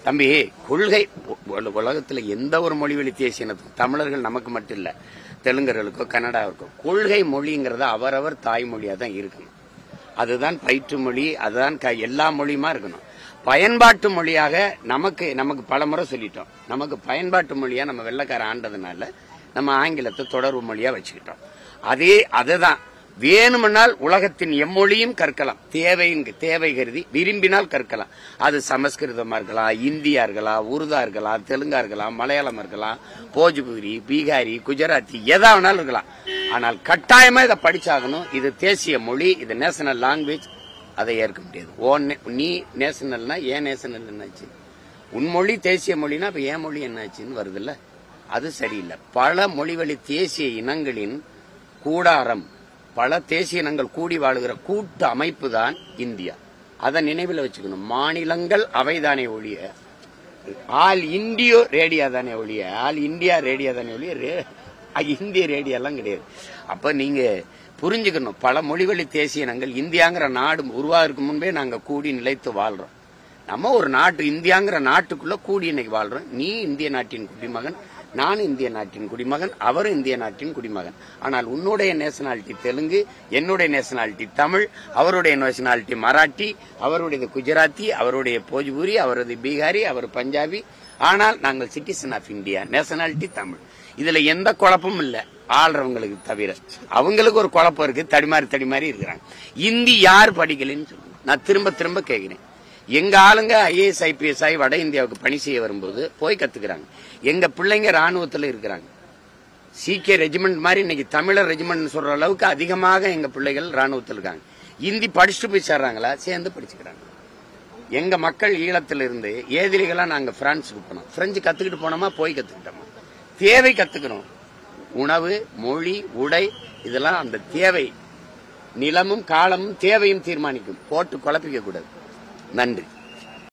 தம்பி, கொள்கை உலகத்துல எந்த ஒரு மொழிவழி தேசிய இனத்துக்கும், தமிழர்கள் நமக்கு மட்டும் இல்ல, தெலுங்கர்களுக்கோ கன்னடாவுக்கோ கொள்கை மொழிங்கிறத அவரவர் தாய்மொழியா தான் இருக்கணும். அதுதான் பயிற்று மொழி, அதுதான் எல்லா மொழியுமா இருக்கணும். பயன்பாட்டு மொழியாக நமக்கு பல முறை சொல்லிட்டோம். நமக்கு பயன்பாட்டு மொழியா நம்ம வெள்ளைக்கார ஆண்டதுனால நம்ம ஆங்கிலத்தை தொடர்பு மொழியா வச்சுக்கிட்டோம். அதுதான் வேணுமென்றால் உலகத்தின் எம்மொழியும் கற்கலாம். தேவை கருதி விரும்பினால் கற்கலாம். அது சமஸ்கிருதமா இருக்கலாம், இந்தியா இருக்கலாம், உருதா இருக்கலாம், தெலுங்கா இருக்கலாம், மலையாளம் இருக்கலாம், போஜ்பூரி, பீகாரி, குஜராத்தி, எதா வேணாலும் இருக்கலாம். ஆனால் கட்டாயமா இதை படிச்சாகணும். இது தேசிய மொழி, இது நேஷனல் லாங்குவேஜ். அதை ஏற்க முடியாது. நீ நேஷனல்னா ஏன் நேஷனல் என்னாச்சு? உன் மொழி தேசிய மொழினா அப்ப ஏன் மொழி என்னாச்சுன்னு வருது இல்ல? அது சரியில்லை. பல மொழிவழி தேசிய இனங்களின் கூடாரம், பல தேசிய இனங்கள் கூடி வாழுகிற கூட்டு அமைப்பு தான் இந்தியா. அதை நினைவில் வச்சுக்கணும். மாநிலங்கள் அவைதானே ஒழிய ஆல் இந்தியோ ரேடியா தானே ஒழிய ஆல் இந்தியா ரேடியா தானே ஒழிய இந்திய ரேடியா எல்லாம் கிடையாது. அப்ப நீங்க புரிஞ்சுக்கணும், பல மொழிவழி தேசிய இனங்கள் இந்தியாங்கிற நாடு உருவாகிறதுக்கு முன்பே நாங்க கூடி நிலைத்து வாழ்றோம். நம்ம ஒரு நாட்டு இந்தியாங்கிற நாட்டுக்குள்ள கூடி இன்னைக்கு வாழ்றோம். நீ இந்திய நாட்டின் குடிமகன், நான் இந்திய நாட்டின் குடிமகன், அவரும் இந்திய நாட்டின் குடிமகன். ஆனால் உன்னுடைய நேஷனாலிட்டி தெலுங்கு, என்னுடைய நேஷனாலிட்டி தமிழ், அவருடைய நேஷனாலிட்டி மராட்டி, அவருடைய குஜராத்தி, அவருடைய போஜ்பூரி, அவரது பீகாரி, அவர் பஞ்சாபி. ஆனால் நாங்கள் citizen of India, nationality Tamil. இதுல எந்த குழப்பமும் இல்ல ஆள்றவங்களுக்கு தவிர. அவங்களுக்கு ஒரு குழப்பம் இருக்கு, தடிமாறி இருக்கிறாங்க. இந்தி யார் படிக்கலன்னு சொல்லுங்க. நான் திரும்ப கேட்கிறேன். எங்க ஆளுங்க IAS IPS ஆகி வட இந்தியாவுக்கு பணி செய்ய வரும்போது போய் கத்துக்கிறாங்க. எங்க பிள்ளைங்க ராணுவத்தில் இருக்கிறாங்க. சீக்கிய ரெஜிமெண்ட் மாதிரி இன்னைக்கு தமிழர் ரெஜிமெண்ட் சொல்ற அளவுக்கு அதிகமாக எங்க பிள்ளைகள் ராணுவத்தில் இருக்காங்க. இந்தி படிச்சுட்டு போய் சேர்றாங்களா? சேர்ந்து படிச்சுக்கிறாங்க. எங்க மக்கள் ஈழத்தில் இருந்து ஏதிரிகளா நாங்க பிரான்ஸுக்கு போனோம். பிரெஞ்சு கத்துக்கிட்டு போனோமா? போய் கத்துக்கிட்டோமா? தேவை கத்துக்கணும். உணவு, மொழி, உடை, இதெல்லாம் அந்த தேவை. நிலமும் காலமும் தேவையும் தீர்மானிக்கும். போட்டு குழப்பிக்க கூடாது. நன்றி.